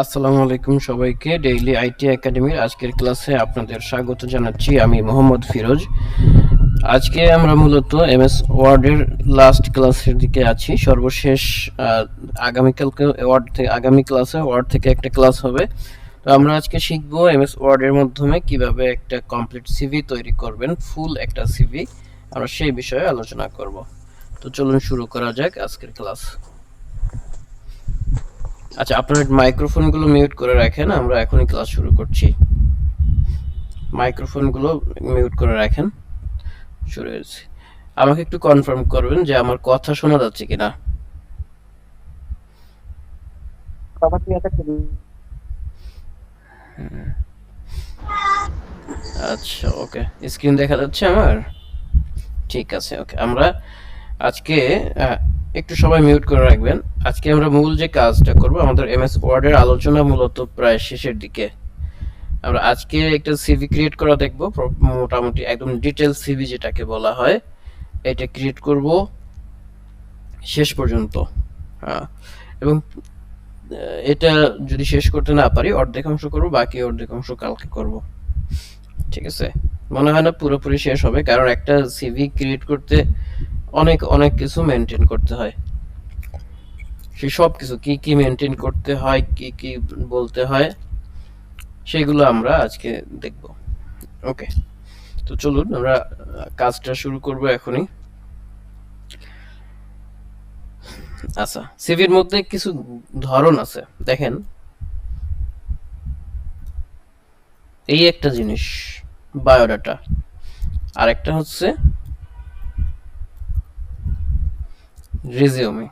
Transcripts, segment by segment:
আসসালামু আলাইকুম সবাইকে। ডেইলি আইটি একাডেমির আজকের ক্লাসে আপনাদের স্বাগত জানাচ্ছি। আমি মোহাম্মদ ফিরোজ। আজকে আমরা মূলত এমএস ওয়ার্ডের লাস্ট ক্লাসের দিকে আছি, সর্বশেষ। আগামীকালকে আগামী ক্লাসে ওয়ার্ড থেকে একটা ক্লাস হবে। তো আমরা আজকে শিখব এমএস ওয়ার্ডের মাধ্যমে কিভাবে একটা কমপ্লিট সিভি তৈরি করবেন, ফুল একটা সিভি। আমরা সেই বিষয়ে আলোচনা করব। তো চলুন শুরু করা যাক আজকের ক্লাস। আচ্ছা, আপনার মাইক্রোফোনগুলো মিউট করে রাখেন, আমরা এখনই ক্লাস শুরু করছি। মাইক্রোফোনগুলো মিউট করে রাখেন। শুরু হয়েছে। আমাকে একটু কনফার্ম করবেন যে আমার কথা শোনা যাচ্ছে কিনা। আচ্ছা, ওকে, স্ক্রিন দেখা যাচ্ছে আমার। ঠিক আছে, ওকে। আমরা আজকে একটু সবাই মিউট করে রাখবেন। আজকে আমরা মূল যে কাজটা করব, আমাদের এমএস ওয়ার্ডের আলোচনা মূলত প্রায় শেষের দিকে। আমরা আজকে একটা সিভি ক্রিয়েট করা দেখব, মোটামুটি একদম ডিটেইল সিভি যেটাকে বলা হয়, এটা ক্রিয়েট করব শেষ পর্যন্ত। এবং এটা যদি শেষ করতে না পারি, অর্ধেক অংশ করব, বাকি অর্ধেক অংশ কালকে করব। ঠিক আছে? মনে হয় না পুরোপুরি শেষ হবে, কারণ একটা সিভি ক্রিয়েট করতে অনেক অনেক কিছু মেনটেন করতে হয়। সেই সব কিছু কি কি মেনটেন করতে হয়, কি কি বলতে হয়, সেগুলো আমরা আজকে দেখব। ওকে, তো চলুন আমরা কাজটা শুরু করব এখনই। আচ্ছা, সিভির মধ্যে কিছু ধরন আছে, দেখেন। এই একটা জিনিস বায়োডাটা, আর একটা হচ্ছে রেজিউমে,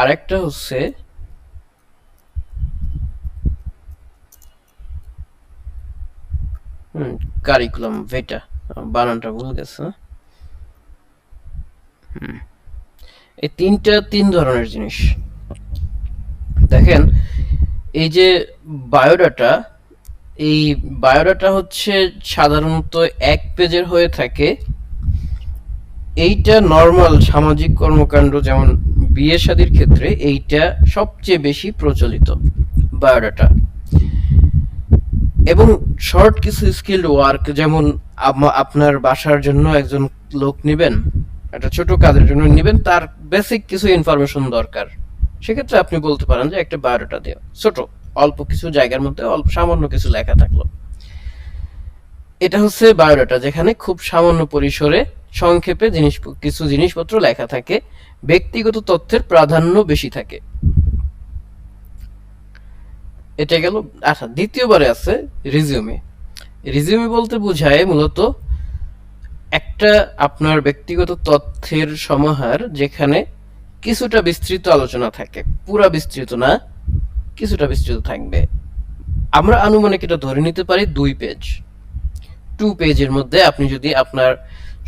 আর একটা হচ্ছে কারিকুলাম ভেটা। বানানটা ভুল গেছে। এই তিন ধরনের জিনিস। দেখেন, এই যে বায়োডাটা, এই বায়োডাটা হচ্ছে সাধারণত এক পেজের হয়ে থাকে। এইটা নর্মাল সামাজিক কর্মকাণ্ড, যেমন বিয়ে শাদীর ক্ষেত্রে এইটা সবচেয়ে বেশি প্রচলিত বায়োডাটা। এবং শর্ট কিছু স্কিল্ড ওয়ার্ক, যেমন আপনার বাসার জন্য একজন লোক নেবেন, একটা ছোট কাজের জন্য নেবেন, তার বেসিক কিছু ইনফরমেশন দরকার। সেক্ষেত্রে আপনি বলতে পারেন যে একটা বায়োডাটা দেও, ছোট অল্প কিছু জায়গার মধ্যে অল্প সামান্য কিছু লেখা থাকলো। এটা হচ্ছে বায়োডাটা, যেখানে খুব সামান্য পরিসরে সংক্ষেপে কিছু জিনিসপত্র লেখা থাকে, ব্যক্তিগত তথ্যের প্রাধান্য বেশি থাকে। এটা গেল। আচ্ছা, দ্বিতীয়বারে আছে রিজিউমে। রিজিউমে বলতে বোঝায় মূলত একটা আপনার ব্যক্তিগত তথ্যের সমাহার, যেখানে কিছুটা বিস্তৃত আলোচনা থাকে, পুরা বিস্তৃত না, কিছুটা বিস্তৃত থাকবে। আমরা আনুমানিক এটা ধরে নিতে পারি 2 পেজ। 2 পেজের মধ্যে আপনি যদি আপনার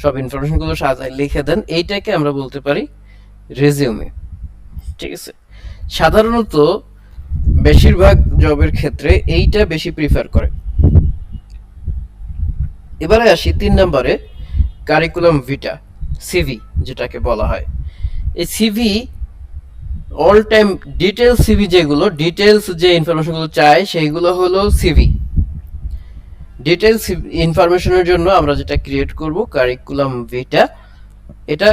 সব ইনফরমেশনগুলো সাজায় লিখে দেন, এইটাকে আমরা বলতে পারি রেজিউমে। ঠিক আছে? সাধারণত বেশিরভাগ জবের ক্ষেত্রে এইটা বেশি প্রিফার করে। এবারে আসি 3 নম্বরে, কারিকুলাম ভিটা, সিভি যেটাকে বলা হয়। এই CV all time details CV, যেগুলো ডিটেলস যে ইনফরমেশনগুলো চাই সেইগুলো হলো সিভি। ডিটেলস ইনফরমেশনের জন্য আমরা যেটা ক্রিয়েট করব কারিকুলাম ভিটা, এটা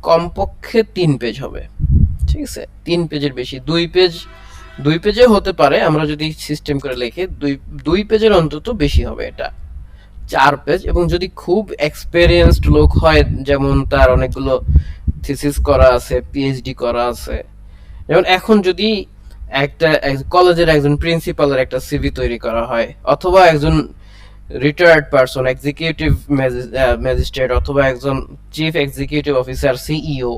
কমপক্ষে 3 পেজ হবে। ঠিক আছে? 3 পেজের বেশি, 2 পেজ, 2 পেজে হতে পারে, আমরা যদি সিস্টেম করে লিখি 2 পেজের অন্তত বেশি হবে এটা, 4 পেজ। এবং যদি খুব এক্সপেরিয়েন্সড লোক হয়, যেমন তার অনেকগুলো থিসিস করা আছে, পিএইচডি করা আছে, যেমন এখন যদি একটা কলেজের একজন প্রিন্সিপালের একটা সিভি তৈরি করা হয়, অথবা একজন রিটায়ার্ড পারসন, এক্সিকিউটিভ ম্যাজিস্ট্রেট, অথবা একজন চিফ এক্সিকিউটিভ অফিসার, সিইও,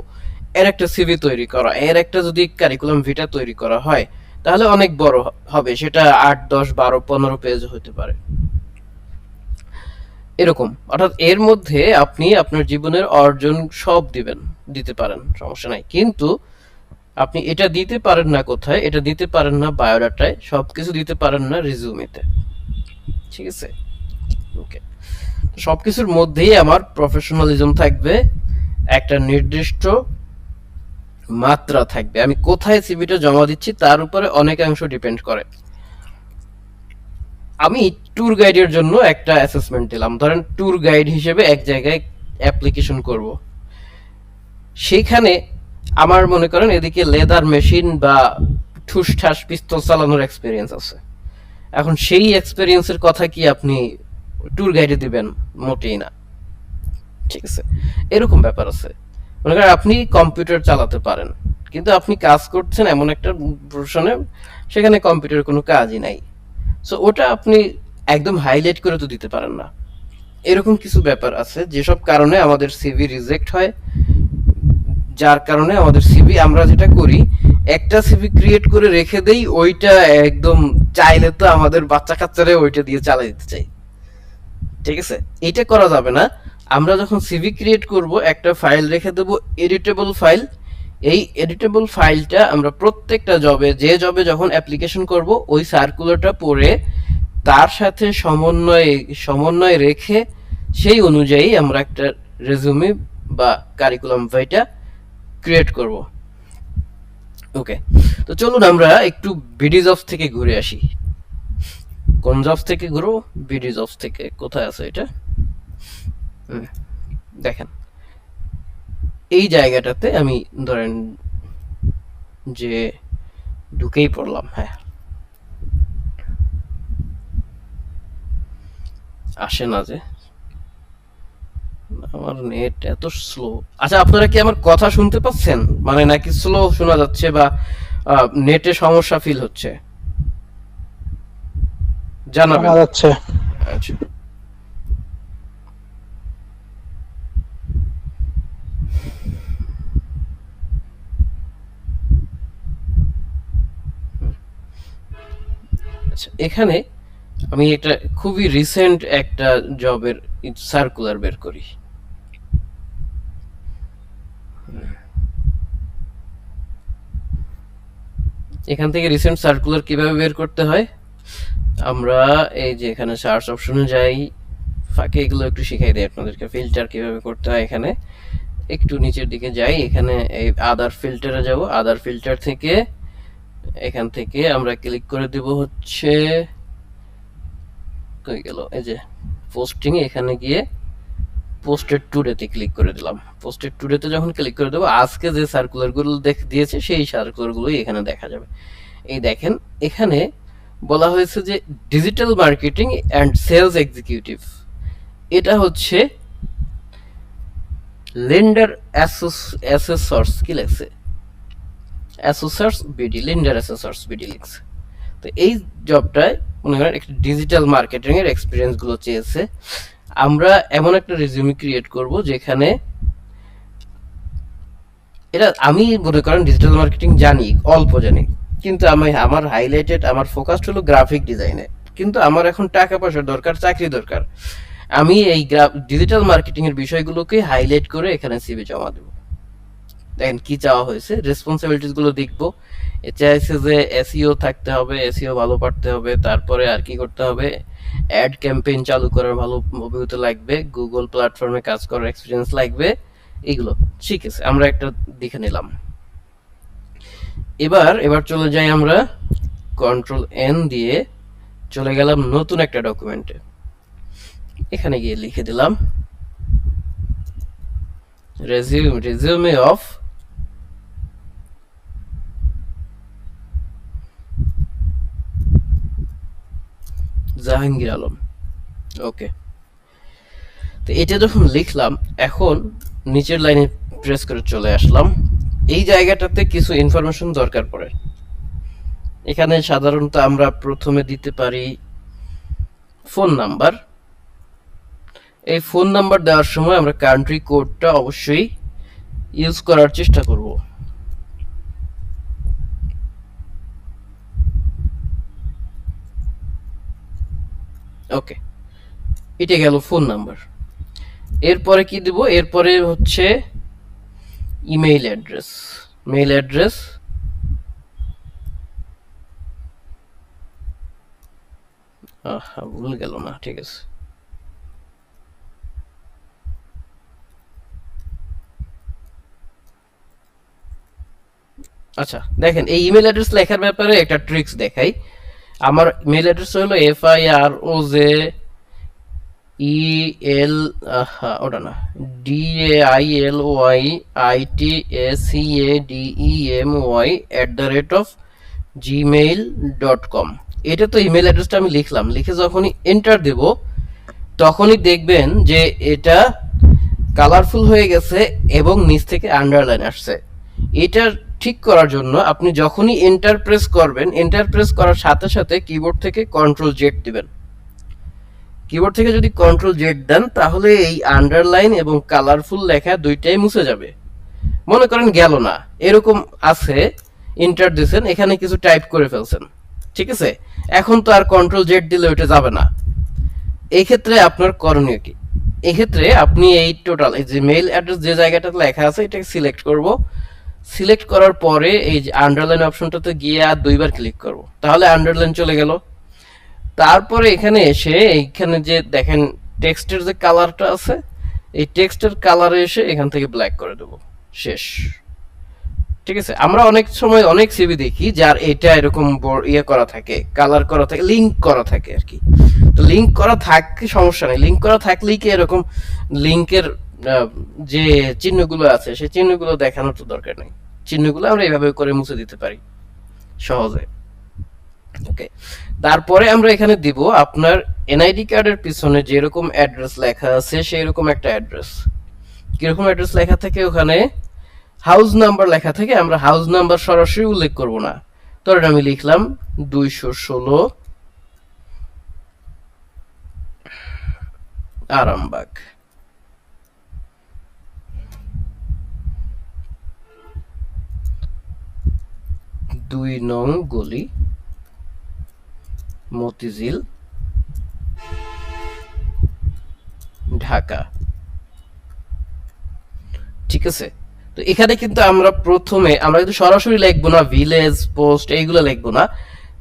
এর একটা সিভি তৈরি করা, এর একটা যদি কারিকুলাম ভিটা তৈরি করা হয়, তাহলে অনেক বড় হবে। সেটা 8, 10, 12, 15 পেজ হতে পারে, এরকম। অর্থাৎ এর মধ্যে আপনি আপনার জীবনের অর্জন সব দিতে পারেন, সমস্যা নাই। কিন্তু আপনি এটা দিতে পারেন না কোথায়? এটা দিতে পারেন না বায়োডাটায়, সবকিছু দিতে পারেন না রিজিউমেতে। ঠিক আছে? ওকে, সবকিছুর মধ্যেই আমার প্রফেশনালিজম থাকবে, একটা নির্দিষ্ট মাত্রা থাকবে। আমি কোথায় সিভিটা জমা দিচ্ছি তার উপরে অনেকাংশ ডিপেন্ড করে। আমি ট্যুর গাইডের জন্য একটা অ্যাসেসমেন্ট দিলাম, ধরেন ট্যুর গাইড হিসেবে এক জায়গায় অ্যাপ্লিকেশন করব, সেইখানে আমার মনে করেন এদিকে লেদার মেশিন বা ঠুসঠাস পিস্তল চালানোর এক্সপিরিয়েন্স আছে। এখন সেই এক্সপিরিয়েন্সের কথা কি আপনি ট্যুর গাইডে দিবেন? মোটেই না। ঠিক আছে, এরকম ব্যাপার আছে। মনে করেন আপনি কম্পিউটার চালাতে পারেন, কিন্তু আপনি কাজ করছেন এমন একটা প্রফেশনে সেখানে কম্পিউটারের কোনো কাজই নাই। সো ওটা আপনি একদম হাইলাইট করে তো দিতে পারেন না। এরকম কিছু ব্যাপার আছে যেসব কারণে আমাদের সিভি রিজেক্ট হয়, যার কারণে আমাদের সিভি আমরা যেটা করি, একটা সিভি ক্রিয়েট করে রেখে দেই, ওইটা একদম চাইলে তো আমাদের বাচ্চা কাচ্চারে ওইটা দিয়ে চালাই দিতে চাই। ঠিক আছে, এটা করা যাবে না। আমরা যখন সিভি ক্রিয়েট করব একটা ফাইল রেখে দেব, এডিটেবল ফাইল। এই এডিটেবল ফাইলটা আমরা প্রত্যেকটা জবে, যে জবে যখন অ্যাপ্লিকেশন করব, ওই সার্কুলারটা পড়ে তার সাথে সমন্বয় রেখে সেই অনুযায়ী আমরা একটা রেজুমে বা কারিকুলাম ভাইটা ক্রিয়েট করব। ওকে, তো চলুন আমরা একটু বিডি জবস থেকে ঘুরে আসি। কোন জবস থেকে ঘুরবো? বিডি জবস থেকে। কোথায় আছে এটা? দেখেন, এই জায়গাটাতে আমি ধরেন যে ঢুকেই পড়লাম। হ্যাঁ, আসে না যে, আমার নেট এত স্লো। আচ্ছা, আপনারা কি আমার কথা শুনতে পাচ্ছেন? মানে নাকি স্লো শোনা যাচ্ছে বা নেটে সমস্যা ফিল হচ্ছে? শোনা জানাবেন। যাচ্ছে। আচ্ছা, আচ্ছা, এখানে আমি একটা খুবই রিসেন্ট একটা জবের সার্কুলার বের করি। এখান থেকে রিসেন্ট সার্কুলার কিভাবে বের করতে হয়, আমরা এই যে এখানে সার্চ অপশনে যাই, ফাঁকে এগুলো একটু শিখাই দিই আপনাদেরকে। ফিল্টার কিভাবে করতে হয়, এখানে একটু নিচের দিকে যাই, এখানে এই আদার ফিল্টারে যাব। আদার ফিল্টার থেকে এখান থেকে আমরা ক্লিক করে দেব হচ্ছে, কই গেল, এই যে পোস্টিং এ, এখানে গিয়ে পোস্টেড টুডেতে ক্লিক করে দিলাম। পোস্টেড টুডেতে যখন ক্লিক করে দেবো, আজকে যে সার্কুলারগুলো দিয়েছে সেই সার্কুলারগুলোই এখানে দেখা যাবে। এই দেখেন, এখানে বলা হয়েছে যে digital marketing and sales executive. এটা হচ্ছে লেন্ডার অ্যাসেসর্স, কি লেখছে, assessors BD, lender assessors BD লিখছে। তো এই জবটায় মনে করেন একটা ডিজিটাল মার্কেটিং এর এক্সপিরিয়েন্স গুলো চেয়েছে। আমরা এমন একটা রেজিউমে ক্রিয়েট করব যেখানে, এটা আমি মনে করেন ডিজিটাল মার্কেটিং জানি, অল্প জানি, কিন্তু আমি আমার হাইলাইটেড, আমার ফোকাসড হলো গ্রাফিক ডিজাইনে। কিন্তু আমার এখন টাকা পয়সার দরকার, চাকরি দরকার। আমি এই ডিজিটাল মার্কেটিং এর বিষয়গুলোকে হাইলাইট করে এখানে সিভি জমা দেব। দেখেন কি চাওয়া হয়েছে, রেসপন্সিবিলিটিস গুলো দেখবো। এ চাইছে যে এসইও থাকতে হবে, এসইও ভালো পারতে হবে, তারপরে আর কি করতে হবে, অ্যাড ক্যাম্পেইন চালু করার ভালো অভিজ্ঞতা লাগবে, গুগল প্ল্যাটফর্মে কাজ করার এক্সপিরিয়েন্স লাগবে। এগুলো ঠিক আছে, আমরা একটা দেখে নিলাম। এবার চলে যাই আমরা কন্ট্রোল এন দিয়ে, চলে গেলাম নতুন একটা ডকুমেন্টে। এখানে গিয়ে লিখে দিলাম রেজিউমে অফ জাহাঙ্গীর আলম। ওকে, তো এটা যখন লিখলাম, এখন নিচের লাইনে প্রেস করে চলে আসলাম। এই জায়গাটাতে কিছু ইনফরমেশন দরকার পড়ে। এখানে সাধারণত আমরা প্রথমে দিতে পারি ফোন নাম্বার। এই ফোন নাম্বার দেওয়ার সময় আমরা কান্ট্রি কোডটা অবশ্যই ইউজ করার চেষ্টা করব। ওকে, এটা গেল ফোন নাম্বার। এরপরে কি দেব, এরপরে হচ্ছে ইমেইল অ্যাড্রেস। মেইল অ্যাড্রেস, ভুল গেল না, ঠিক আছে। আচ্ছা দেখেন, এই ইমেল অ্যাড্রেস লেখার ব্যাপারে একটা ট্রিক্স দেখাই। আমার মেল অ্যাড্রেস হলো FIROZEL, ওটা না, DAILYITSADEMY@gmail.com। এটা তো ইমেল অ্যাড্রেসটা আমি লিখলাম, লিখে যখনই এন্টার দেব তখনই দেখবেন যে এটা কালারফুল হয়ে গেছে এবং নিচ থেকে আন্ডারলাইন আসছে। এটা ঠিক করার জন্য আপনি যখনই এন্টার প্রেস করবেন, এন্টার প্রেস করার সাথে সাথে কিবোর্ড থেকে কন্ট্রোল জেড দিবেন। কিবোর্ড থেকে যদি কন্ট্রোল জেড দেন তাহলে এই আন্ডারলাইন এবং কালারফুল লেখা দুইটাই মুছে যাবে। মনে করেন গেল না, এরকম আছে, এন্টার দিয়েছেন, এখানে কিছু টাইপ করে ফেলছেন, ঠিক আছে, এখন তো আর কন্ট্রোল জেড দিলে ওইটা যাবে না। এই ক্ষেত্রে আপনার করণীয় কি? এই ক্ষেত্রে আপনি এই টোটাল এই যে মেইল অ্যাড্রেস যে জায়গাটাতে লেখা আছে এটাকে সিলেক্ট করব। সিলেক্ট করার পরে এই যে আন্ডারলাইন অপশনটাতে গিয়ে আর দুইবার ক্লিক করব, তাহলে আন্ডারলাইন চলে গেল। তারপরে এখানে এসে এইখানে যে দেখেন টেক্সটের যে কালারটা আছে, এই টেক্সটের কালারে এসে এখান থেকে ব্ল্যাক করে দেব, শেষ। ঠিক আছে, আমরা অনেক সময় অনেক সিভি দেখি যার এটা এরকম ইয়ে করা থাকে, কালার করা থাকে, লিংক করা থাকে আর কি। তো লিংক করা থাকলে সমস্যা নেই, লিংক করা থাকলেই কি এরকম লিংকের যে চিহ্নগুলো আছে সেই চিহ্নগুলো দেখানোর তো দরকার নেই। চিহ্নগুলো আমরা এইভাবে করে মুছে দিতে পারি সহজে। ওকে, তারপরে আমরা এখানে দিব আপনার এনআইডি কার্ডের পিছনে যেরকম অ্যাড্রেস লেখা আছে সেই রকম একটা অ্যাড্রেস। কিরকম অ্যাড্রেস লেখা থাকে ওখানে? হাউস নাম্বার লেখা থাকে, আমরা হাউস নাম্বার সরাসরি উল্লেখ করব না। ধরেন আমি লিখলাম 216 আরামবাগ, 2 নং গলি, মতিঝিল, ঢাকা। ঠিক আছে, তো এখানে কিন্তু আমরা কিন্তু সরাসরি লিখবো না, ভিলেজ পোস্ট এইগুলো লিখবো না,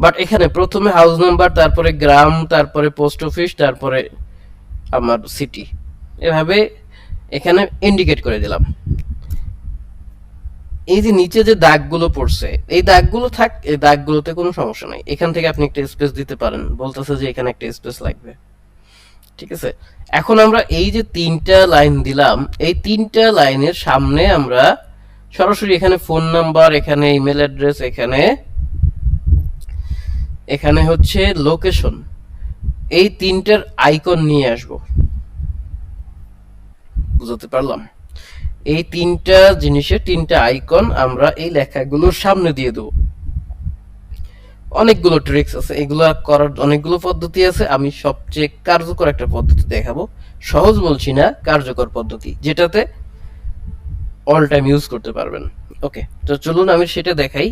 বাট এখানে প্রথমে হাউস নাম্বার, তারপরে গ্রাম, তারপরে পোস্ট অফিস, তারপরে আমার সিটি, এভাবে এখানে ইন্ডিকেট করে দিলাম। এই যে নিচে যে দাগগুলো পড়ছে, এই দাগগুলো এই দাগগুলোতে কোনো সমস্যা নাই, এখান থেকে আপনি একটা স্পেস দিতে পারেন, বলতেছে যে এখানে একটা স্পেস লাগবে। ঠিক আছে, এখন আমরা এই যে 3টা লাইন দিলাম, এই 3টা লাইনের সামনে আমরা সরাসরি এখানে ফোন নাম্বার, এখানে ইমেল অ্যাড্রেস, এখানে হচ্ছে লোকেশন, এই 3টার আইকন নিয়ে আসব। বুঝতে পারলাম? এই 3টা জিনিসের 3টা আইকন আমরা এই লেখাগুলোর সামনে দিয়ে দেব। অনেকগুলো ট্রিক্স আছে, এগুলো করার অনেকগুলো পদ্ধতি আছে, আমি সবচেয়ে কার্যকর একটা পদ্ধতি দেখাবো। সহজ বলছি না, কার্যকর পদ্ধতি, যেটাতে অল টাইম ইউজ করতে পারবেন। ওকে, তো চলুন আমি সেটা দেখাই।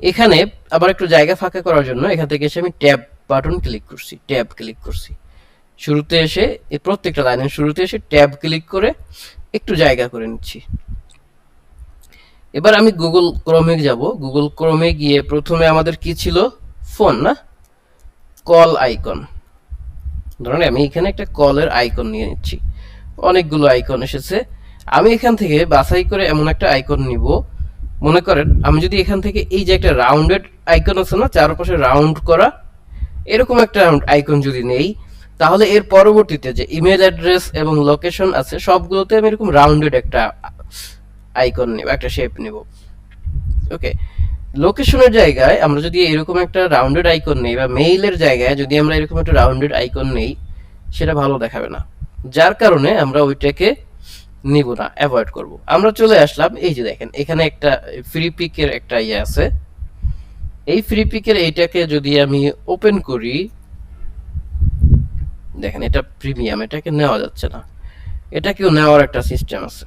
এখানে আবার একটু জায়গা ফাঁকা করার জন্য এখান থেকে এসে আমি ট্যাব বাটন ক্লিক করছি, ট্যাব ক্লিক করছি। শুরুতে এসে এই প্রত্যেকটা লাইনের শুরুতে এসে ট্যাব ক্লিক করে একটু জায়গা করে নিচ্ছি। এবার আমি গুগল ক্রোমে যাব। গুগল ক্রোমে গিয়ে প্রথমে আমাদের কি ছিল? ফোন না, কল আইকন। ধরুন আমি এখানে একটা কলের আইকন নিয়ে নিচ্ছি, অনেকগুলো আইকন এসেছে, আমি এখান থেকে বাছাই করে এমন একটা আইকন নিব। মনে করেন আমি যদি এখান থেকে এই যে একটা রাউন্ডেড আইকন আছে না, চারপাশে রাউন্ড করা, এরকম একটা আইকন যদি নেই, তাহলে এর পরবর্তীতে যে ইমেল অ্যাড্রেস এবং লোকেশন আছে সবগুলোতে আমি এরকম রাউন্ডেড একটা আইকন নেব, একটা শেপ নেব। ওকে, লোকেশনের জায়গায় আমরা যদি এরকম একটা রাউন্ডেড আইকন নেই, বা মেইলের জায়গায় যদি আমরা এরকম একটা রাউন্ডেড আইকন নেই, সেটা ভালো দেখাবে না, যার কারণে আমরা ওইটাকে নিব না, অ্যাভয়েড করব। আমরা চলে আসলাম, এই যে দেখেন এখানে একটা ফ্রি পিকের একটা ইয়ে আছে, এই ফ্রি পিকের এইটাকে যদি আমি ওপেন করি, দেখেন এটা প্রিমিয়াম, এটাকে নেওয়া যাচ্ছে না, এটাকেও নেওয়ার একটা সিস্টেম আছে।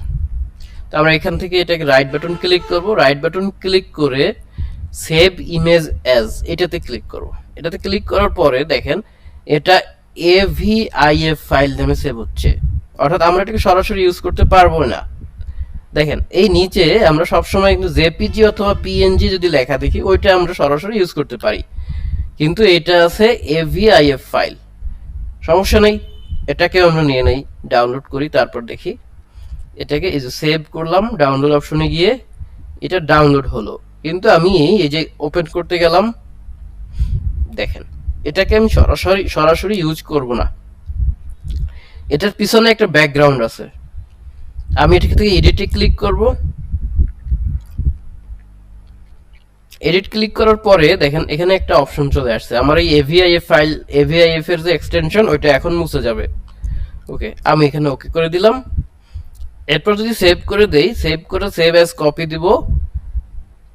তো আমরা এখান থেকে এটাকে রাইট বাটন ক্লিক করব, রাইট বাটন ক্লিক করে সেভ ইমেজ অ্যাজ এটাতে ক্লিক করব। এটাতে ক্লিক করার পরে দেখেন এটা AVIF ফাইল নামে সেভ হচ্ছে, অর্থাৎ আমরা এটাকে সরাসরি ইউজ করতে পারবো না। দেখেন এই নিচে আমরা সবসময় কিন্তু জেপিজি অথবা PNG যদি লেখা দেখি ওইটা আমরা সরাসরি ইউজ করতে পারি, কিন্তু এটা আছে AVIF ফাইল, সমস্যা নেই, এটাকেও আমরা নিয়ে নেই, ডাউনলোড করি, তারপর দেখি এটাকে এই যে সেভ করলাম, ডাউনলোড অপশনে গিয়ে এটা ডাউনলোড হলো। কিন্তু আমি এই যে ওপেন করতে গেলাম, দেখেন এটাকে আমি সরাসরি ইউজ করব না, এটার পিছনে একটা ব্যাকগ্রাউন্ড আছে। আমি এটা থেকে এডিটে ক্লিক করব। এডিট ক্লিক করার পরে দেখেন এখানে একটা অপশন চলে আসছে, আমার এই এভিআইএফ ফাইল, এভিআইএফ এর যে এক্সটেনশন ওইটা এখন মুছে যাবে। ওকে, আমি এখানে ওকে করে দিলাম। এরপর যদি সেভ করে দেই, সেভ করে সেভ অ্যাজ কপি দিব,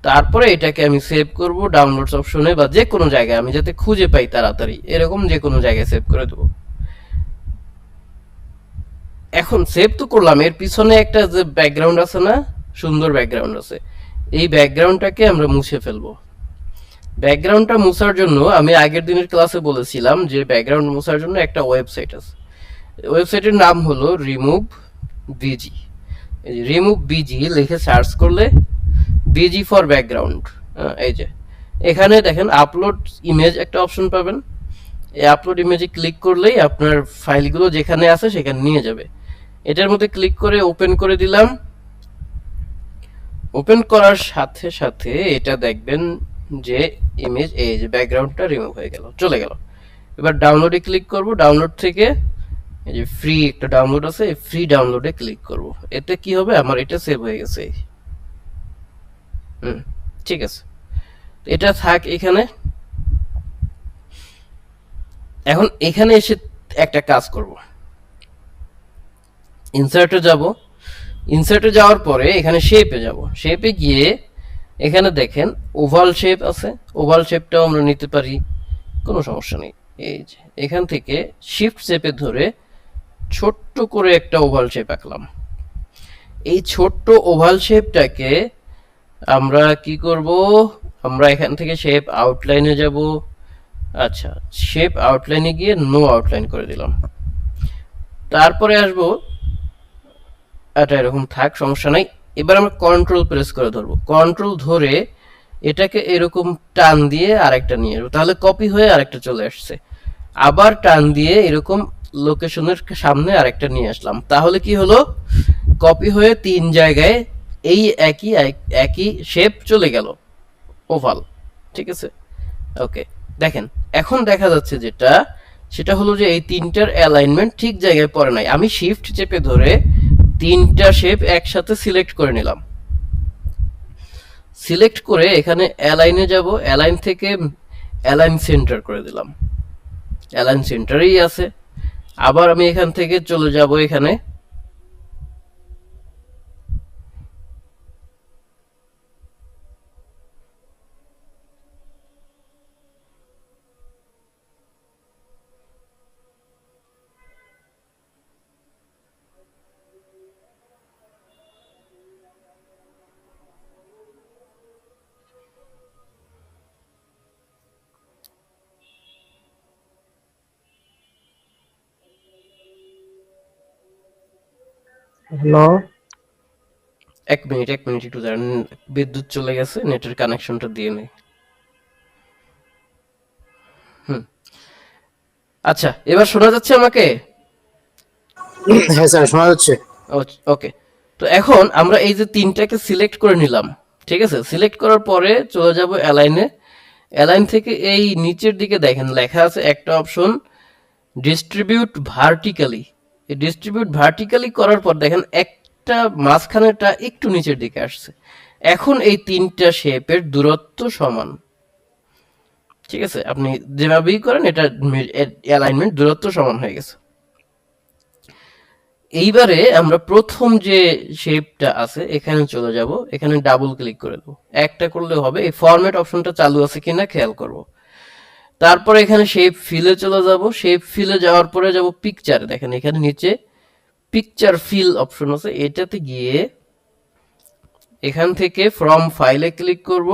তারপরে এটাকে আমি সেভ করব ডাউনলোডস অপশনে বা যে কোনো জায়গায়, আমি যাতে খুঁজে পাই তাড়াতাড়ি, এরকম যে কোনো জায়গায় সেভ করে দেব। এখন সেভ তো করলাম, এর পিছনে একটা যে ব্যাকগ্রাউন্ড আছে না, সুন্দর ব্যাকগ্রাউন্ড আছে, এই ব্যাকগ্রাউন্ডটাকে আমরা মুছে ফেলবো। ব্যাকগ্রাউন্ডটা মুছার জন্য আমি আগের দিনের ক্লাসে বলেছিলাম যে ব্যাকগ্রাউন্ড মুছার জন্য একটা ওয়েবসাইট আছে, ওয়েবসাইটের নাম হলো রিমুভ বিজি। রিমুভ বিজি লিখে সার্চ করলে বিজি ফর ব্যাকগ্রাউন্ড, এই যে এখানে দেখেন আপলোড ইমেজ একটা অপশন পাবেন, এই আপলোড ইমেজে ক্লিক করলেই আপনার ফাইলগুলো যেখানে আছে সেখানে নিয়ে যাবে। এটার মধ্যে ক্লিক করে ওপেন করে দিলাম। ওপেন করার সাথে সাথে এটা দেখবেন যে ইমেজ, এই যে ব্যাকগ্রাউন্ডটা রিমুভ হয়ে গেল, চলে গেল। এবার ডাউনলোডে ক্লিক করব, ডাউনলোড থেকে এই যে ফ্রি একটা ডাউনলোড আছে, এই ফ্রি ডাউনলোডে ক্লিক করব। এতে কি হবে, আমার এটা সেভ হয়ে গেছে। ঠিক আছে, এটা থাক এখানে। এখন এখানে এসে একটা কাজ করব, ইনসার্টে যাব। ইনসার্টে যাওয়ার পরে এখানে শেপে যাব, শেপে গিয়ে এখানে দেখেন ওভাল শেপ আছে, ওভাল শেপটাও আমরা নিতে পারি, কোনো সমস্যা নেই। এই যে এখান থেকে শিফট চেপে ধরে ছোট্ট করে একটা ওভাল শেপ আঁকলাম। এই ছোট্ট ওভাল শেপটাকে আমরা কি করব, আমরা এখান থেকে শেপ আউটলাইনে যাব। আচ্ছা, শেপ আউটলাইনে গিয়ে নো আউটলাইন করে দিলাম। তারপরে আসবো, এটা এরকম থাক, সমস্যা নাই। এবার আমরা কন্ট্রোল প্রেস করে ধরবো, কন্ট্রোল ধরে এটাকে এরকম টান দিয়ে আরেকটা নিয়ে আসবো, তাহলে কপি হয়ে আরেকটা চলে আসছে। আবার টান দিয়ে এরকম লোকেশনের সামনে আরেকটা নিয়ে আসলাম, তাহলে কি হলো, কপি হয়ে 3 জায়গায় এই একই একই শেপ চলে গেল, ওভাল। ঠিক আছে, ওকে। দেখেন এখন দেখা যাচ্ছে যেটা, সেটা হলো যে এই তিনটার অ্যালাইনমেন্ট ঠিক জায়গায় পড়ে নাই। আমি শিফট চেপে ধরে 3টা শেপ একসাথে সিলেক্ট করে নিলাম। সিলেক্ট করে এখানে অ্যালাইনে যাব, অ্যালাইন থেকে অ্যালাইন সেন্টার করে দিলাম, অ্যালাইন সেন্টারেই আছে। আবার আমি এখান থেকে চলে যাব এখানে, হ্যালো। 1 মিনিট 1 মিনিট একটু দাঁড়ান, বিদ্যুৎ চলে গেছে, নেটের কানেকশনটা দিয়ে নেই। আচ্ছা, এবার শোনা যাচ্ছে আমাকে? হ্যাঁ স্যার, শোনা যাচ্ছে। ওকে, তো এখন আমরা এই যে 3টাকে সিলেক্ট করে নিলাম, ঠিক আছে। সিলেক্ট করার পরে চলে যাব অ্যালাইনে, অ্যালাইন থেকে এই নিচের দিকে দেখেন লেখা আছে একটা অপশন ডিস্ট্রিবিউট ভার্টিক্যালি। এই ডিস্ট্রিবিউট ভার্টিক্যালি করার পর দেখেন একটা মাঝখানেটা একটু নিচের দিকে আসছে। এখন এই 3টা শেপের দূরত্ব সমান, ঠিক আছে। আপনি যেভাবেই করেন এটা অ্যালাইনমেন্ট দূরত্ব সমান হয়ে গেছে। এইবারে আমরা প্রথম যে শেপটা আছে এখানে চলে যাব, এখানে ডাবল ক্লিক করে দেবো, একটা করলে হবে। এই ফরম্যাট অপশনটা চালু আছে কিনা খেয়াল করব। তারপরে এখানে শেপ ফিলে চলে যাব, শেপ ফিলে যাওয়ার পরে যাব পিকচারে, দেখেন এখানে নিচে পিকচার ফিল অপশন আছে, এটাতে গিয়ে এখান থেকে ফ্রম ফাইলে ক্লিক করব।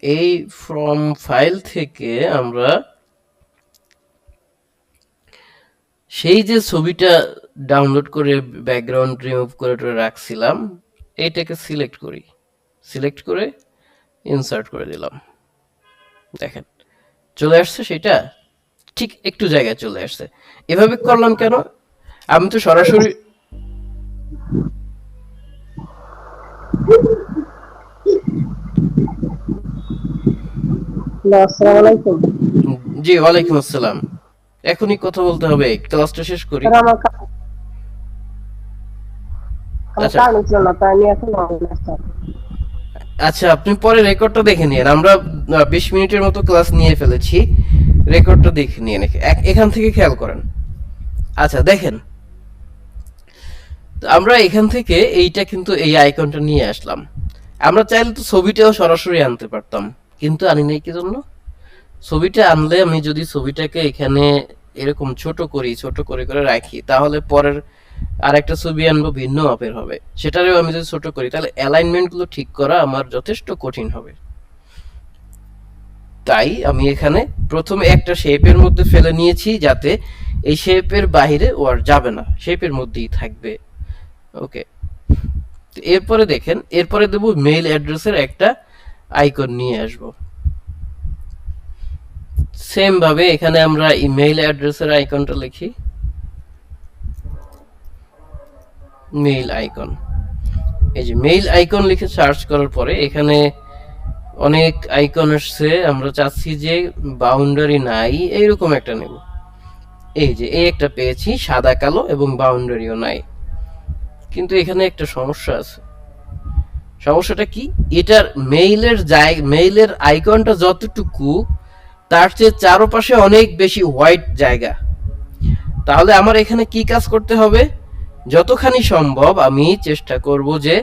এই ফ্রম ফাইল থেকে আমরা সেই যে ছবিটা ডাউনলোড করে ব্যাকগ্রাউন্ড রিমুভ করে রাখছিলাম এইটাকে সিলেক্ট করি, সিলেক্ট করে ইনসার্ট করে দিলাম। দেখেন চলে আসছে, সেটা ঠিক একটু জায়গায় চলে আসছে। এভাবে করলাম কেন, আমি তো সরাসরি হ্যালো, আসসালামু আলাইকুম। জি, ওয়ালাইকুম আসসালাম। এখনই কথা বলতে হবে, ক্লাসটা শেষ করি। স্যার আমার আচ্ছা কারেন্ট ছিল না, তাই আমি এখন অনলাইন স্যার। আচ্ছা, আপনি পরে রেকর্ডটা দেখে নিন। আমরা 20 মিনিটের মতো ক্লাস নিয়ে ফেলেছি, রেকর্ডটা দেখে নিন। এখান থেকে খেয়াল করেন। আচ্ছা দেখেন, তো আমরা এখান থেকে এইটা কিন্তু এই আইকনটা নিয়ে আসলাম। আমরা চাইলে তো ছবিটাও সরাসরি আনতে পারতাম, কিন্তু আনি নাই কি জন্য? ছবিটা আনলে আমি যদি ছবিটাকে এখানে এরকম ছোট করি, ছোট করে করে রাখি, তাহলে পরের আরেকটা ছবি আনবো ভিন্ন মাপের হবে, সেটারও আমি যদি ছোট করি তাহলে অ্যালাইনমেন্ট গুলো ঠিক করা আমার যথেষ্ট কঠিন হবে। তাই আমি এখানে প্রথমে একটা শেপের মধ্যে ফেলে নিয়েছি, যাতে এই শেপের বাইরে ও আর যাবে না, শেপের মধ্যেই থাকবে। ওকে, এরপরে দেখেন, এরপরে দেবো মেইল অ্যাড্রেসের একটা আইকন নিয়ে আসব। সেম ভাবে এখানে আমরা ইমেইল অ্যাড্রেসের আইকনটা লিখি, মেইল আইকন। এই যে মেইল আইকন লিখে সার্চ করার পরে এখানে অনেক আইকন আসছে। আমরা চাচ্ছি যে বাউন্ডারি নাই, এইরকম একটা নেব। এই যে এই একটা পেয়েছি, সাদা কালো এবং বাউন্ডারিও নাই। কিন্তু এখানে একটা সমস্যা আছে। সমস্যাটা কি? এটার মেইলের আইকনটা যতটুকু, তার চেয়ে চারপাশে অনেক বেশি হোয়াইট জায়গা। তাহলে আমার এখানে কি কাজ করতে হবে? যতখানি সম্ভব আমি চেষ্টা করব যে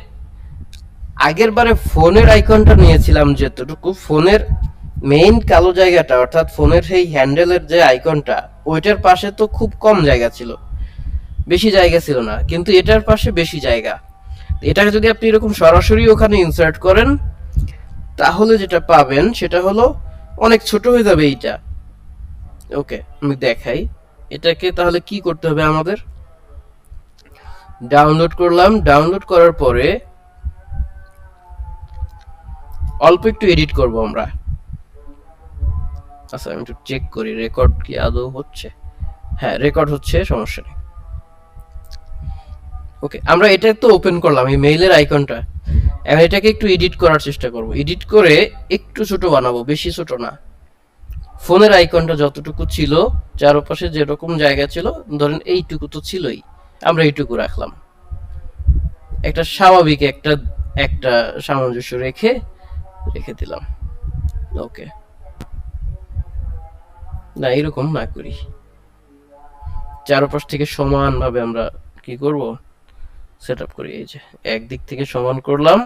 আগের বারে ফোনের আইকনটা নিয়েছিলাম, যেতটুকু ফোনের মেইন কালো জায়গাটা, অর্থাৎ ফোনের সেই হ্যান্ডেলের যে আইকনটা, ওইটার পাশে তো খুব কম জায়গা ছিল, বেশি জায়গা ছিল না, কিন্তু এটার পাশে বেশি জায়গা। এটাকে যদি আপনি এরকম সরাসরি ওখানে ইনসার্ট করেন, তাহলে যেটা পাবেন সেটা হলো অনেক ছোট হয়ে যাবে এইটা। ওকে, আমি দেখাই এটাকে। তাহলে কি করতে হবে আমাদের? ডাউনলোড করলাম, ডাউনলোড করার পরে অল্প একটু এডিট করব আমরা। আচ্ছা, আমি একটু চেক করি রেকর্ড কি আদৌ হচ্ছে। হ্যাঁ, রেকর্ড হচ্ছে, সমস্যা নেই। ওকে, আমরা এটা তো ওপেন করলাম, এই মেইলের আইকনটা। এখন এটাকে একটু এডিট করার চেষ্টা করব। এডিট করে একটু ছোট বানাবো, বেশি ছোট না। ফোনের আইকনটা যতটুকু ছিল, চারপাশে যেরকম জায়গা ছিল, ধরেন এইটুকু তো ছিলই, আমরা এইটুকু রাখলাম। একটা স্বাভাবিক একটা একটা সামঞ্জস্য রেখে রেখে দিলাম। ওকে, না এরকম না করি, চারপাশ থেকে সমানভাবে আমরা কি করব, সেট আপ করি। এই যে একদিক থেকে সমান করলাম,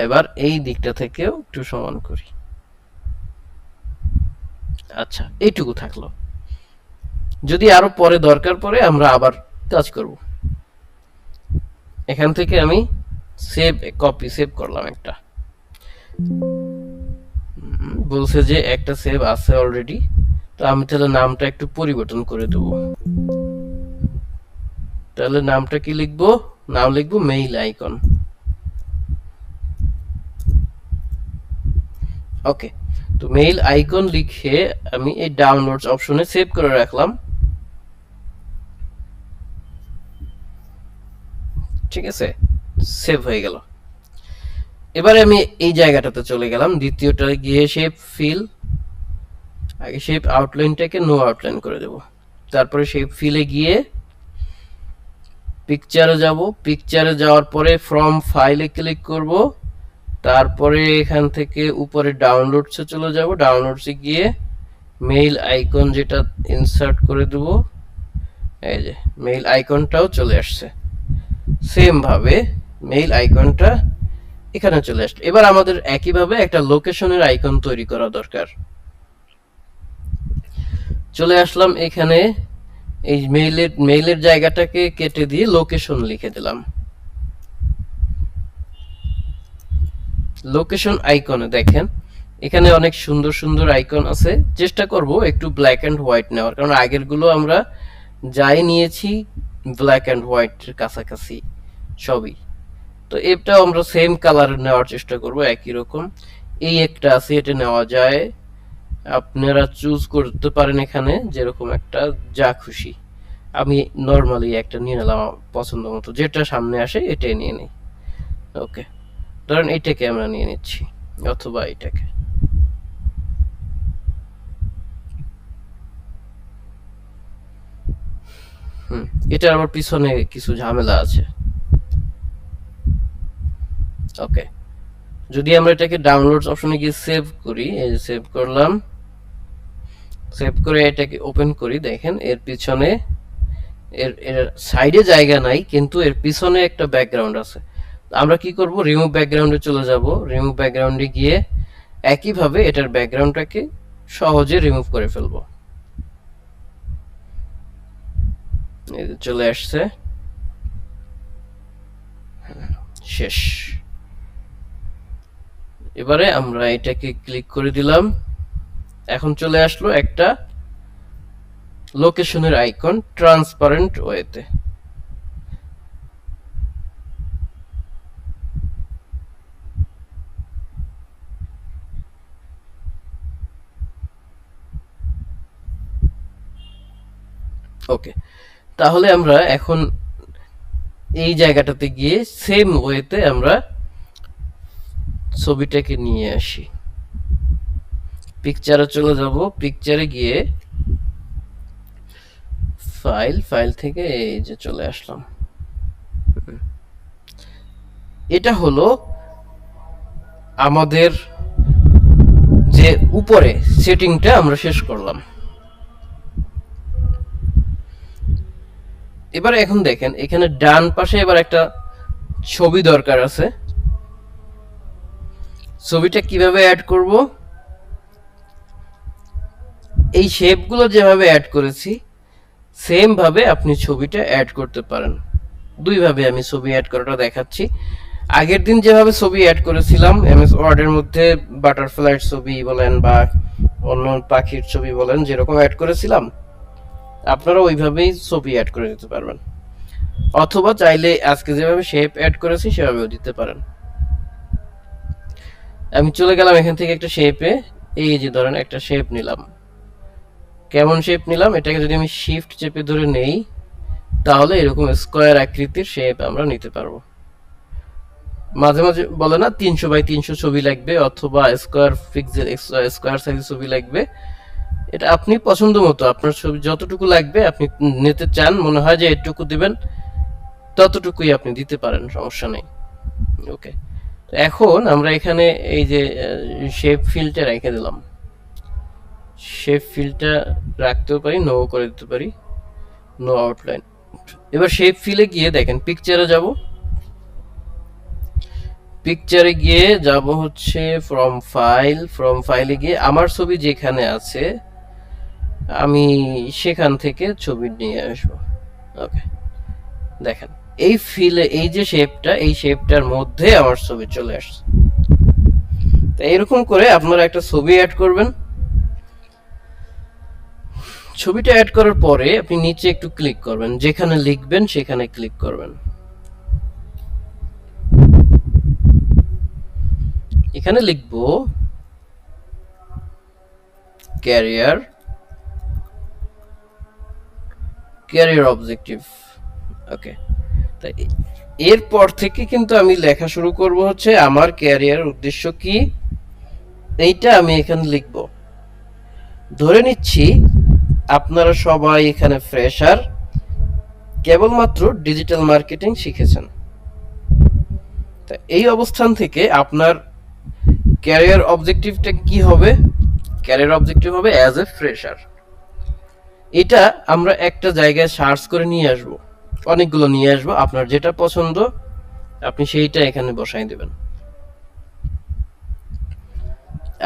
এবার এই দিকটা থেকেও একটু সমান করি। আচ্ছা, এইটুকু থাকলো। যদি আরো পরে দরকার পড়ে আমরা আবার কাজ করব। এখান থেকে আমি সেভ করলাম একটা। বলছে যে একটা সেভ আছে অলরেডি, তো আমি তাহলে নামটা একটু পরিবর্তন করে দেব। তাহলে নামটা কি লিখবো? নাম লিখবো মেইল আইকন। ওকে, তো মেইল আইকন লিখে আমি এই ডাউনলোডস অপশনে সেভ করে রাখলাম। ঠিক আছে, সেভ হয়ে গেল। এবারে আমি এই জায়গাটাতে চলে গেলাম, দ্বিতীয়টা গিয়ে শেপ ফিল। আগে শেপ আউটলাইনটাকে নো আউটলাইন করে দেব। তারপরে শেপ ফিলে গিয়ে পিকচারে যাব। পিকচারে যাওয়ার পরে ফ্রম ফাইলে ক্লিক করব। তারপরে এখান থেকে উপরে ডাউনলোডসে চলে যাব। ডাউনলোডসে গিয়ে মেইল আইকন যেটা ইনসার্ট করে দেব। এই যে মেইল আইকনটাও চলে আসছে। সেম ভাবে মেইল আইকনটা এখানে চলে আসছে। এবার আমাদের একইভাবে একটা লোকেশনের আইকন তৈরি করা দরকার। চলে আসলাম এখানে, এই মেইলের জায়গাটাকে কেটে দিয়ে লোকেশন লিখে দিলাম। লোকেশন আইকনে দেখেন এখানে অনেক সুন্দর সুন্দর আইকন আছে। চেষ্টা করব একটু ব্ল্যাক এন্ড হোয়াইট নেওয়ার, কারণ আগের গুলো আমরা যাই নিয়েছি ব্ল্যাক এন্ড হোয়াইট এর কাছাকাছি সবই। তো এটাও আমরা সেম কালার নেওয়ার চেষ্টা করব, একই রকম। এই একটা আছে, এটা নেওয়া যায়, আপনারা চুজ করতে পারেন এখানে যেরকম একটা, যা খুশি। আমি নরমালি একটা নিয়ে নিলাম পছন্দ মতো, যেটা সামনে আসে এটাই নিয়ে নিই। ওকে, ধরেন এটাকে আমরা নিয়ে নিচ্ছি, অথবা এটাকে। এটার আবার পিছনে কিছু ঝামেলা আছে। ওকে, যদি আমরা এটাকে ডাউনলোডস অপশনে গিয়ে সেভ করি, এই যে সেভ করলাম, সেভ করে এটাকে ওপেন করি, দেখেন এর পিছনে এর এর সাইডে জায়গা নাই, কিন্তু এর পিছনে একটা ব্যাকগ্রাউন্ড আছে। আমরা কি করব, রিমুভ ব্যাকগ্রাউন্ডে চলে যাব, রিমুভ ব্যাকগ্রাউন্ডে গিয়ে একইভাবে এটার ব্যাকগ্রাউন্ডটাকে সহজে রিমুভ করে ফেলবো। এই যে চলে আসছে, শেষ। এবারে আমরা এটাকে ক্লিক করে দিলাম, এখন চলে আসলো একটা লোকেশনের আইকন ট্রান্সপারেন্ট ওয়েতে। ওকে, তাহলে আমরা এখন এই জায়গাটাতে গিয়ে সেম ওয়েতে আমরা ছবিটাকে নিয়ে আসি। পিকচারে চলে যাব, পিকচারে গিয়ে ফাইল থেকে এই যে চলে আসলাম। এটা হলো আমাদের যে উপরে সেটিংটা আমরা শেষ করলাম। এবার এখন দেখেন এখানে ডান পাশে এবার একটা ছবি দরকার আছে। ছবিটা কিভাবে অ্যাড করব, এই শেপগুলো যেভাবে অ্যাড করেছি সেম ভাবে আপনি ছবিটা অ্যাড করতে পারেন। দুইভাবে আমি ছবি অ্যাড করাটা দেখাচ্ছি। আগের দিন যেভাবে ছবি অ্যাড করেছিলাম এমএস ওয়ার্ডের মধ্যে, বাটারফ্লাইয়ের ছবি বলেন বা অন্য পাখির ছবি বলেন, যেরকম অ্যাড করেছিলাম আপনারা ওইভাবেই ছবি অ্যাড করে দিতে পারবেন, অথবা চাইলে আজকে যেভাবে শেপ অ্যাড করেছি সেভাবেও দিতে পারেন। আমি চলে গেলাম এখান থেকে একটা শেপে, এই যে ধরেন একটা শেপ নিলাম। কেমন শেপ নিলাম, এটাকে যদি আমি শিফট চেপে ধরে নেই তাহলে এরকম স্কোয়ার আকৃতির শেপ আমরা নিতে পারবো। মাঝে মাঝে বলে না 300x300 ছবি লাগবে অথবা স্কোয়ার পিক্সেল স্কোয়ার সাইজের ছবি লাগবে, এটা আপনি পছন্দ মতো আপনার ছবি যতটুকু লাগবে আপনি নিতে চান, মনে হয় যে এটুকু দিবেন ততটুকুই আপনি দিতে পারেন, সমস্যা নেই। ওকে, তো এখন আমরা এখানে এই যে শেপ ফিলটা রেখে দিলাম, শেপ ফিলটা রাখতেও পারি, নো করে দিতে পারি, নো আউটলাইন। এবার শেপ ফিলে গিয়ে দেখেন পিকচারে যাব, পিকচারে গিয়ে যাব হচ্ছে ফ্রম ফাইলে গিয়ে আমার ছবি যেখানে আছে আমি সেখান থেকে ছবি নিয়ে আসব। ওকে, দেখেন এই ফিলে এই যে শেপটা, এই শেপটার মধ্যে আমার ছবি চলে আসছে। তো এরকম করে আপনারা একটা ছবি অ্যাড করবেন। ছবিটা অ্যাড করার পরে আপনি নিচে একটু ক্লিক করবেন, যেখানে লিখবেন সেখানে ক্লিক করবেন। এখানে লিখবো ক্যারিয়ার অবজেক্টিভ। ওকে, তাই এরপর থেকে কিন্তু আমি লেখা শুরু করব হচ্ছে আমার ক্যারিয়ার উদ্দেশ্য কি, এইটা আমি এখানে লিখব। ধরে নিচ্ছি আপনারা সবাই এখানে ফ্রেশার, কেবলমাত্র ডিজিটাল মার্কেটিং শিখেছেন। তা এই অবস্থান থেকে আপনার ক্যারিয়ার অবজেক্টিভটা কি হবে, ক্যারিয়ার অবজেক্টিভ হবে অ্যাজ এ ফ্রেশার। এটা আমরা একটা জায়গায় সার্চ করে নিয়ে আসব, অনেকগুলো নিয়ে আসবো, আপনার যেটা পছন্দ আপনি সেইটা এখানে বসাই দেবেন।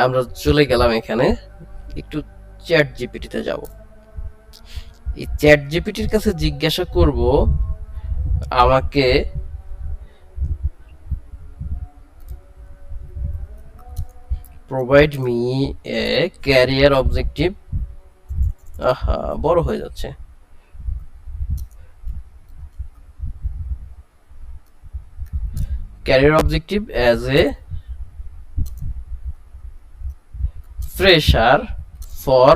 আমরা চলে গেলাম এখানে, একটু চ্যাট জিপিটিতে যাব। এই চ্যাট জিপিটির কাছে জিজ্ঞাসা করব আমাকে provide me a career objective, আহা বড় হয়ে যাচ্ছে, career objective as a fresher for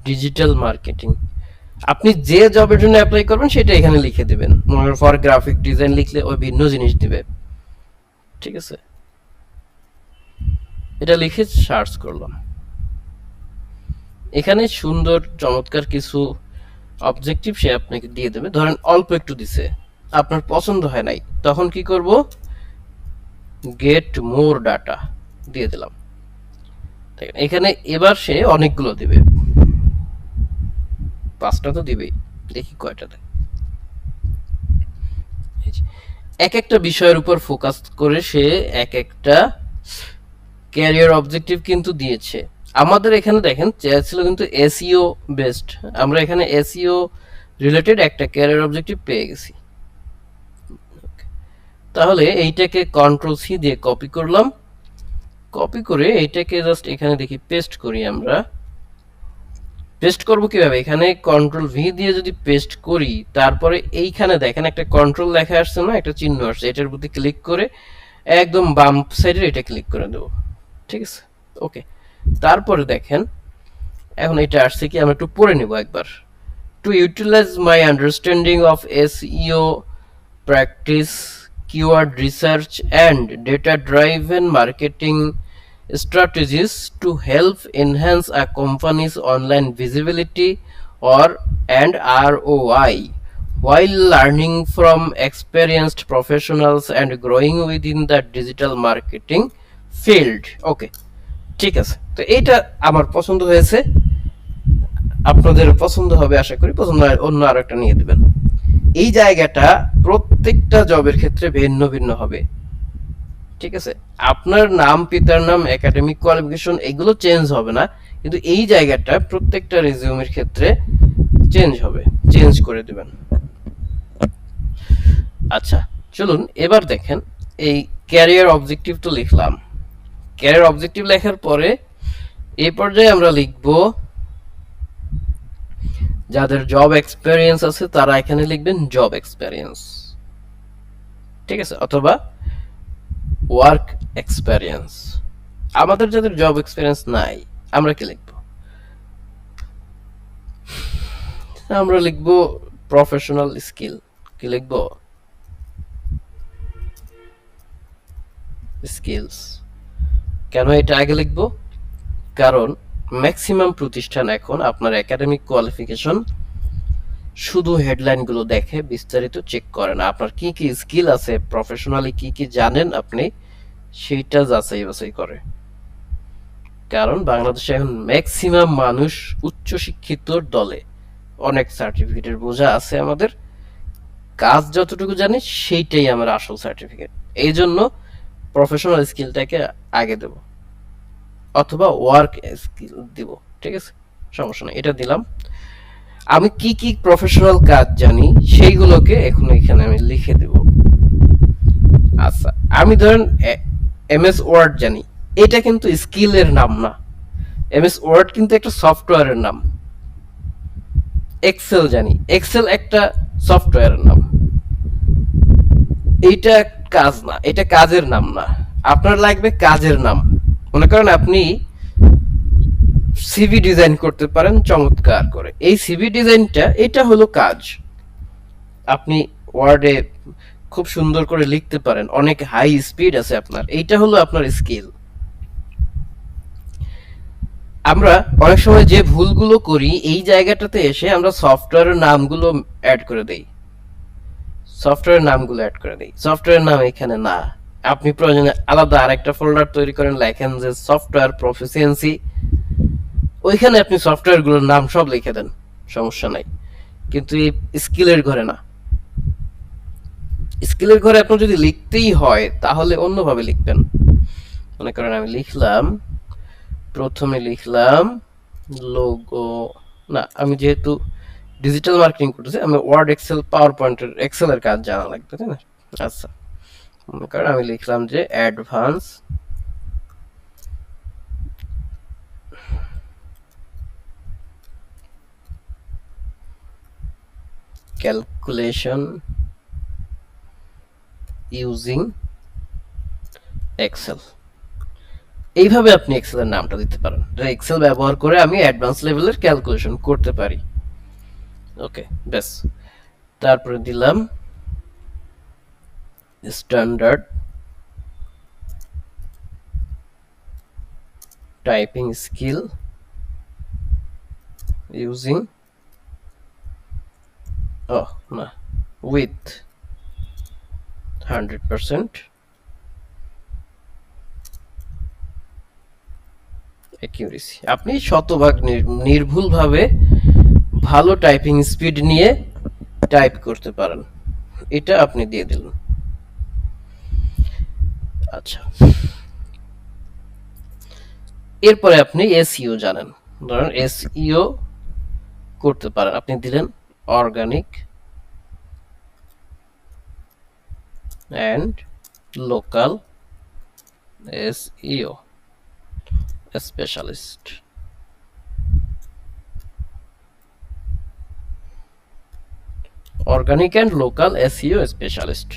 digital marketing. আপনি যে জবের জন্য অ্যাপ্লাই করবেন সেটা এখানে লিখে দিবেন, মনে করেন ফর গ্রাফিক ডিজাইন লিখলে ওই ভিন্ন জিনিস দিবে, ঠিক আছে। এটা লিখে সার্চ করলাম, এখানে সুন্দর চমৎকার কিছু অবজেক্টিভ সে আপনাকে দিয়ে দেবে। ধরেন অল্প একটু দিছে, আপনার পছন্দ হয় নাই, তখন কি করব, গেট মোর ডাটা দিয়ে দিলাম। দেখেন এখানে এবার সে অনেকগুলো দিবে, 5টা তো দিবেই, দেখি কয়টা দেয়। এক একটা বিষয়ের উপর ফোকাস করে সে এক একটা ক্যারিয়ার অবজেক্টিভ কিন্তু দিয়েছে। আমাদের এখানে দেখেন চেয়েছিল কিন্তু এসইও বেসড, আমরা এখানে এসইও রিলেটেড একটা ক্যারিয়ার অবজেক্টিভ পেয়ে গেছি। তাহলে এইটাকে কন্ট্রোল সি দিয়ে কপি করলাম, কপি করে এইটাকে জাস্ট এখানে দেখি পেস্ট করি। আমরা পেস্ট করব কিভাবে, এখানে কন্ট্রোল ভি দিয়ে যদি পেস্ট করি, তারপরে এইখানে দেখেন একটা কন্ট্রোল লেখা আসছে না, একটা চিহ্ন আসছে, এটার প্রতি ক্লিক করে একদম বাম সাইডে এটা ক্লিক করে দেবো, ঠিক আছে, ওকে। তারপরে দেখেন এখন এটা আসছে কি, আমরা একটু পড়ে নেব একবার। To utilise my understanding of SEO practice keyword research and data driven marketing strategies to help enhance a company's online visibility or and ROI while learning from experienced professionals and growing within the digital marketing field. Okay, ঠিক আছে, তো এইটা আমার পছন্দ হয়েছে, আপনাদের পছন্দ হবে আশা করি, পছন্দ হয় অন্য আরেকটা নিয়ে দিবেন। এই জায়গাটা প্রত্যেকটা জবের ক্ষেত্রে ভিন্ন ভিন্ন হবে, ঠিক আছে। আপনার নাম, পিতার নাম, একাডেমিক কোয়ালিফিকেশন এগুলো চেঞ্জ হবে না, কিন্তু এই জায়গাটা প্রত্যেকটা রেজিউমের ক্ষেত্রে চেঞ্জ হবে, চেঞ্জ করে দিবেন। আচ্ছা চলুন এবার দেখেন, এই ক্যারিয়ার অবজেক্টিভ তো লিখলাম, ক্যারিয়ার অবজেক্টিভ লেখার পরে এই পর্যায়ে আমরা লিখব যাদের জব এক্সপেরিয়েন্স আছে তারা এখানে লিখবেন জব এক্সপেরিয়েন্স, ঠিক আছে, অথবা ওয়ার্ক এক্সপেরিয়েন্স। আমাদের যাদের জব এক্সপেরিয়েন্স নাই আমরা কি লিখব, আমরা লিখব প্রফেশনাল স্কিল। কি লিখব, স্কিলস। কেন এটা আগে লিখব, কারণ ম্যাক্সিমাম প্রতিষ্ঠান এখন আপনার একাডেমিক কোয়ালিফিকেশন শুধু হেডলাইনগুলো দেখে, বিস্তারিত চেক করে না, আপনার কি কি স্কিল আছে, প্রফেশনালি কি কি জানেন আপনি, সেইটা যাচাই বাছাই করে। কারণ বাংলাদেশে এখন ম্যাক্সিমাম মানুষ উচ্চ শিক্ষিত দলে, অনেক সার্টিফিকেটের বোঝা আছে আমাদের, কাজ যতটুকু জানি সেইটাই আমার আসল সার্টিফিকেট। এই জন্য প্রফেশনাল স্কিলটাকে আগে দেব, অথবা ওয়ার্ক স্কিল দিব, ঠিক আছে, সমস্যা নেই, এটা দিলাম। আমি কি কি প্রফেশনাল কাজ জানি সেইগুলোকে এখন এখানে আমি লিখে দেব। আচ্ছা আমি ধরেন এমএস ওয়ার্ড জানি, এটা কিন্তু স্কিলের নাম না, এমএস ওয়ার্ড কিন্তু একটা সফটওয়্যারের নাম। এক্সেল জানি, এক্সেল একটা সফটওয়্যারের নাম, এইটা কাজ না, এটা কাজের নাম না, আপনার লাগবে কাজের নাম। মনে করেন আপনি সিভি ডিজাইন করতে পারেন চমৎকার করে, এই সিভি ডিজাইনটা এটা হলো কাজ। আপনি ওয়ার্ডে খুব সুন্দর করে লিখতে পারেন, অনেক হাই স্পিড আছে আপনার, এইটা হলো আপনার স্কিল। আমরা অনেক সময় যে ভুলগুলো করি এই জায়গাটাতে এসে আমরা সফটওয়্যারের নামগুলো অ্যাড করে দেই, সফটওয়্যারের নামগুলো অ্যাড করে দেই, সফটওয়্যারের নাম এখানে না, আপনি প্রয়োজনে আলাদা আরেকটা ফোল্ডার তৈরি করেন, লেখেন যে সফটওয়্যার প্রফিসিয়েন্সি, ওইখানে আপনি সফটওয়্যারগুলোর নাম সব লিখে দেন, সমস্যা নাই। কিন্তু এই স্কিলের ঘরে না, স্কিলের ঘরে আপনার যদি লিখতেই হয় তাহলে অন্যভাবে লিখবেন। মনে করেন আমি লিখলাম, প্রথমে লিখলাম লোগো, না আমি যেহেতু ডিজিটাল মার্কেটিং করতেছি, আমি ওয়ার্ড, এক্সেল, পাওয়ার পয়েন্টের এক্সেলের কাজ জানা লাগবে, তাই না। আচ্ছা মনে করেন আমি লিখলাম যে অ্যাডভান্স ক্যালকুলেশন ইউজিং এক্সেল। এইভাবে আপনি এক্সেলের নামটা দিতে পারেন, এক্সেল ব্যবহার করে আমি অ্যাডভান্স লেভেলের ক্যালকুলেশন করতে পারি, ওকে ব্যাস। তারপরে দিলাম স্ট্যান্ডার্ড টাইপিং স্কিল ইউজিং না, উইথ 100% অ্যাকিউরেসি। আপনি শতভাগ নির্ভুলভাবে ভালো টাইপিং স্পিড নিয়ে টাইপ করতে পারেন, এটা আপনি দিয়ে দিলেন। আচ্ছা, এরপরে আপনি এসইও জানেন, ধরেন এসইও করতে পারেন, আপনি দিলেন organic and local SEO specialist. Organic and local SEO specialist.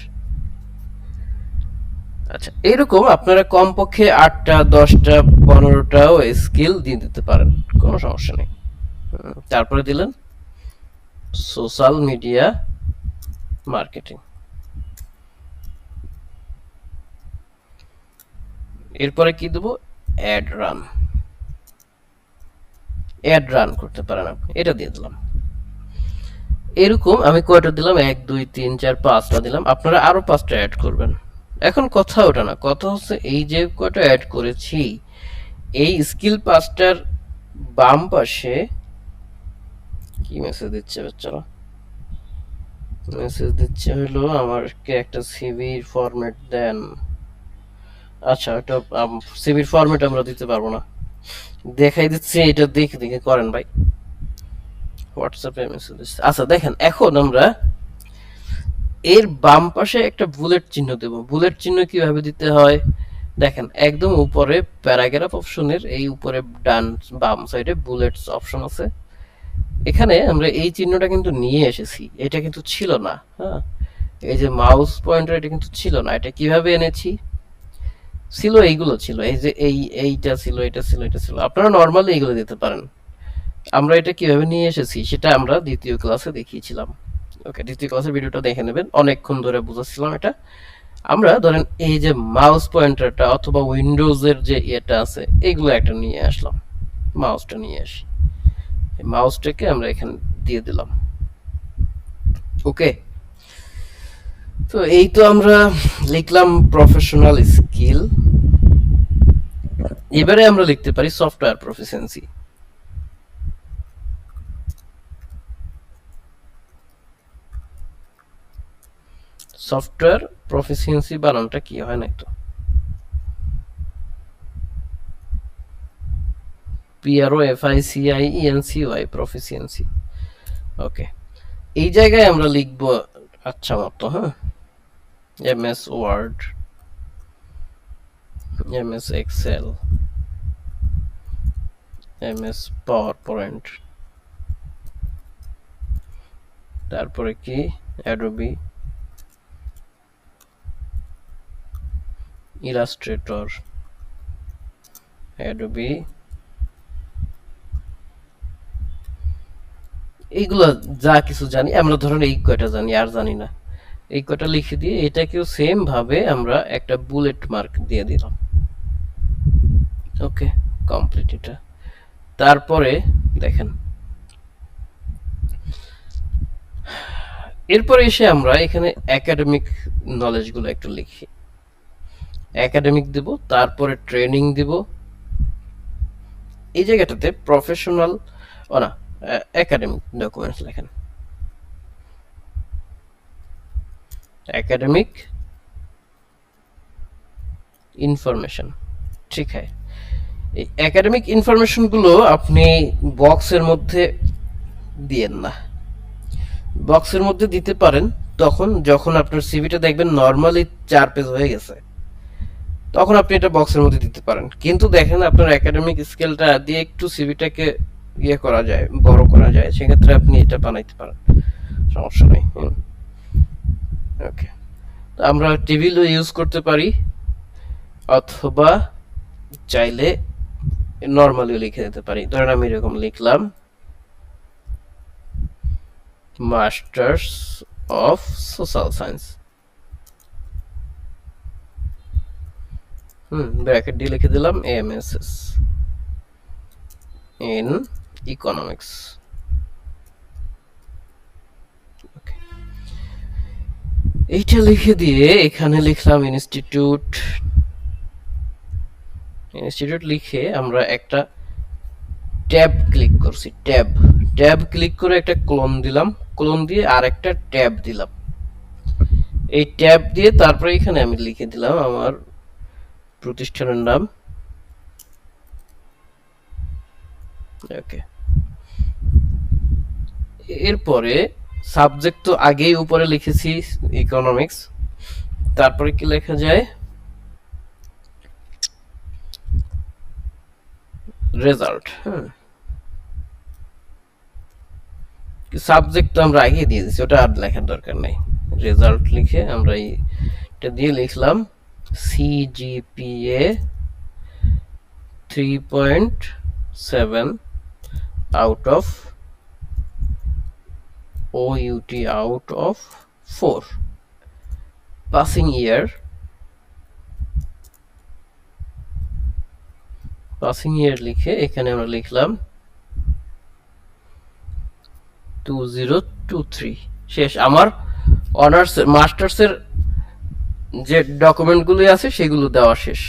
আচ্ছা, এরকম আপনারা কমপক্ষে 8টা 10টা 15টাও স্কিল দিয়ে দিতে পারেন, কোনো সমস্যা নেই। তারপরে দিলেন সোশ্যাল মিডিয়া মার্কেটিং। এরপরে কি দেবো, অ্যাড রান। অ্যাড রান করতে পারেন আপনি, এটা দিয়ে দিলাম। এরকম আমি কয়টা দিলাম, 1 2 3 4 5টা দিলাম, আপনারা আরো 5টা অ্যাড করবেন। এখন কথা ওটা না, কথা হচ্ছে এই যে কয়টা অ্যাড করেছি, এই স্কিল 5টার বাম পাশে কি মেসেজ দিচ্ছে বাচ্চারা, মেসেজ দিচ্ছে হলো আমাকে একটা সিভির ফরম্যাট দেন। আচ্ছা, এটা সিভির ফরম্যাট আমরা দিতে পারবো না, দেখাই দিচ্ছি, এটা দেখে দেখে করেন ভাই। হোয়াটসঅ্যাপে মেসেজ দিচ্ছে। আচ্ছা দেখেন, এখন আমরা এর বাম পাশে একটা বুলেট চিহ্ন দেব। বুলেট চিহ্ন কিভাবে দিতে হয় দেখেন, একদম উপরে প্যারাগ্রাফ অপশনের এই উপরে ডান বাম সাইডে বুলেটস অপশন আছে, এখানে আমরা এই চিহ্নটা কিন্তু নিয়ে এসেছি, এটা কিন্তু ছিল না। হ্যাঁ, এই যে মাউস পয়েন্টার, এটা কিন্তু ছিল না। এটা কিভাবে এনেছি, ছিল এইগুলো ছিল, এই যে এইটা ছিল, এটা ছিল, এটা ছিল, আপনারা নরমালি এইগুলো দিতে পারেন। আমরা এটা কিভাবে নিয়ে এসেছি সেটা আমরা দ্বিতীয় ক্লাসে দেখিয়েছিলাম। ওকে, দ্বিতীয় ক্লাসের ভিডিওটা দেখে নেবেন, অনেকক্ষণ ধরে বুঝাচ্ছিলাম এটা। আমরা ধরেন এই যে মাউস পয়েন্টারটা অথবা উইন্ডোজের যে এটা আছে, এগুলো একটা নিয়ে আসলাম, মাউসটা নিয়ে আসি, এই মাউসটাকে আমরা এখানে দিয়ে দিলাম। ওকে, তো এই তো আমরা লিখলাম প্রফেশনাল স্কিল। এবারে আমরা লিখতে পারি সফটওয়্যার প্রফিসিয়েন্সি। সফটওয়্যার প্রফিসিয়েন্সি বানানটা কি হয় না তো, PROFICIENCY প্রফিসিয়েন্সি। ওকে, এই জায়গায় আমরা লিখব আচ্ছা মতো, হ্যাঁ, MS Word, MS Excel, MS PowerPoint, তারপরে কি অ্যাডোবি ইলাস্ট্রেটর, অ্যাডোবি, এইগুলা যা কিছু জানি আমরা, ধরুন এই কয়টা জানি, আর জানি না, এই কয়টা লিখে দিয়ে এটাকেও সেম ভাবে আমরা একটা বুলেট মার্ক দিয়ে দিলাম। ওকে, কমপ্লিট এটা। তারপরে দেখেন, এরপরে এসে আমরা এখানে একাডেমিক নলেজ গুলো একটু লিখি। একাডেমিক দেব, তারপরে ট্রেনিং দেব, এই জায়গাটাতে প্রফেশনাল না একাডেমিক ডকুমেন্টস লেখেন, একাডেমিক ইনফরমেশন। ঠিক আছে, এই একাডেমিক ইনফরমেশন গুলো আপনি বক্সের মধ্যে দিয়েন না, বক্সের মধ্যে দিতে পারেন তখন যখন আপনার সিভিটা দেখবেন নরমালি 4 পেজ হয়ে গেছে, তখন আপনি এটা বক্সের মধ্যে দিতে পারেন। কিন্তু দেখেন আপনার একাডেমিক স্কেলটা দিয়ে একটু সিভিটাকে ইয়ে করা যায়, বড় করা যায়, সেক্ষেত্রে আপনি এটা বানাইতে পারেন, সমস্যা নেই। ওকে, তো আমরা টেবিলও ইউজ করতে পারি, অথবা চাইলে নরমালিও লিখে দিতে পারি। ধরেন আমি এরকম লিখলাম masters of social science, bracket দিয়ে লিখে দিলাম MSS ইন ইকোনমিক্স। এইটা লিখে দিয়ে এখানে লিখলাম ইনস্টিটিউট। ইনস্টিটিউট লিখে আমরা একটা ট্যাব ক্লিক করছি, ট্যাব ক্লিক করে একটা ক্লোন দিলাম, ক্লোন দিয়ে আর একটা ট্যাব দিলাম। এই ট্যাব দিয়ে তারপরে এখানে আমি লিখে দিলাম আমার প্রতিষ্ঠানের নাম। ওকে, এরপরে সাবজেক্ট তো আগেই উপরে লিখেছি ইকোনমিক্স, তারপরে কি লেখা যায়, রেজাল্ট। হ্যাঁ, সাবজেক্ট তো আমরা আগে দিয়ে দিচ্ছি, ওটা আর লেখার দরকার নাই। রেজাল্ট লিখে আমরা এটা দিয়ে লিখলাম CGPA 3.7 out of OUT out of 4। Passing ইয়ার লিখে এখানে আমরা লিখলাম 2023। শেষ। আমার অনার্স মাস্টার্সের যে ডকুমেন্টগুলো আছে সেগুলো দেওয়া শেষ।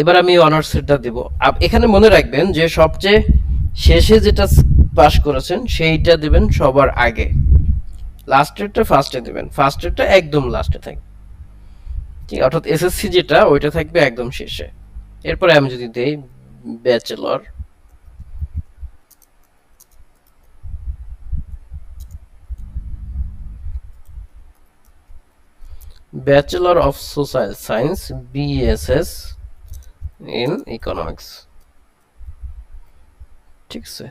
এবার আমি অনার্সেরটা দেব। এখানে মনে রাখবেন যে সবচেয়ে শেষে যেটা পাস করেছেন সেইটা দেবেন সবার আগে, লাস্টেরটা ফার্স্টে দেবেন, ফার্স্টেরটা একদম লাস্টে থাকবে, ঠিক। অর্থাৎ এসএসসি যেটা ওইটা থাকবে একদম শেষে। এরপরে আমি যদি দেই bachelor, bachelor of social science BSS in economics, ঠিক আছে।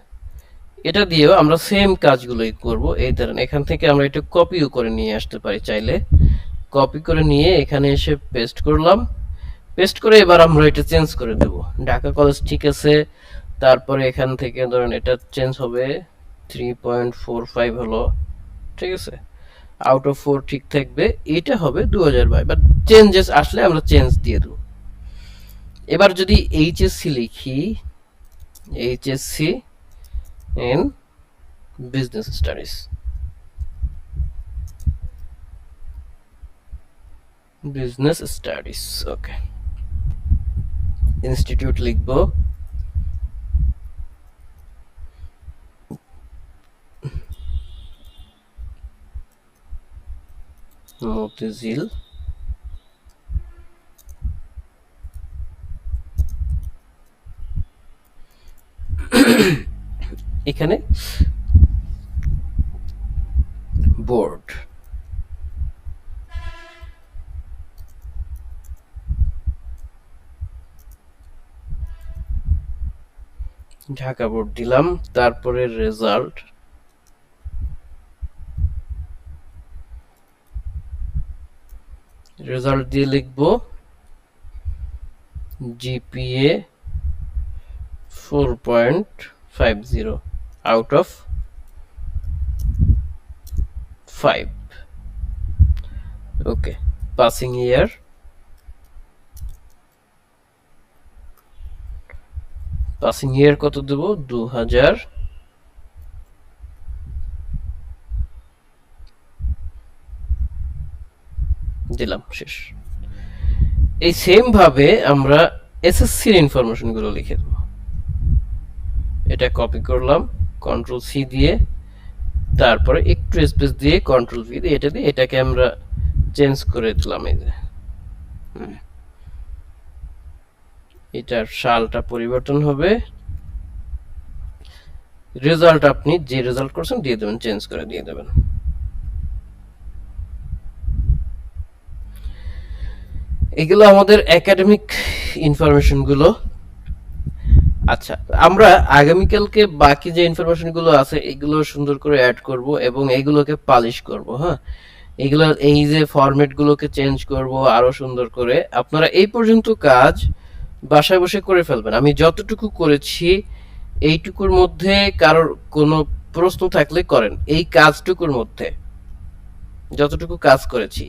এটা দিয়েও আমরা সেম কাজগুলোই করব। এই ধরেন এখান থেকে আমরা এটা কপিও করে নিয়ে আসতে পারি চাইলে, কপি করে নিয়ে এখানে এসে পেস্ট করলাম, পেস্ট করে এবার আমরা এটা চেঞ্জ করে দেব। ঢাকা কলেজ ঠিক আছে, তারপরে এখান থেকে ধরেন এটা চেঞ্জ হবে 3.45 হলো, ঠিক আছে। আউট অফ 4 ঠিক থাকবে, এটা হবে 2022। বাট চেঞ্জেস আসলে আমরা চেঞ্জ দিয়ে দেব। এবার যদি এইচএসসি লিখি, HSC in business studies, okay. Institute লিখব মতিঝিল, এখানে বোর্ড, ঢাকা বোর্ড দিলাম, তারপরে রেজাল্ট, দিয়ে লিখব GPA 4.50 out of 5। Okay, passing ইয়ার, কত দেব, 2000, দিলাম, শেষ। এই সেম ভাবে আমরা এসএসসি এর ইনফরমেশন গুলো লিখে দেব। এটা কপি করলাম কন্ট্রোল সি দিয়ে, তারপরে একটু স্পেস দিয়ে কন্ট্রোল ভি দিয়ে এটা দিয়ে এটাকে আমরা চেঞ্জ করে দিলাম। এই যে এটার সালটা পরিবর্তন হবে, রেজাল্ট আপনি যে রেজাল্ট করছেন দিয়ে দেবেন, চেঞ্জ করে দিয়ে দেবেন। এগুলো আমাদের একাডেমিক ইনফরমেশন গুলো। আচ্ছা, আমরা আগামীকালকে বাকি যে ইনফরমেশন গুলো আছে এগুলো সুন্দর করে অ্যাড করব এবং এগুলোকে পালিশ করব। হ্যাঁ, এগুলো এই যে ফরম্যাট গুলোকে চেঞ্জ করব আরো সুন্দর করে। আপনারা এই পর্যন্ত কাজ বাসায় বসে করে ফেলবেন। আমি যতটুকু করেছি এইটুকুর মধ্যে কারোর কোনো প্রশ্ন থাকলে করেন। এই কাজটুকুর মধ্যে যতটুকু কাজ করেছি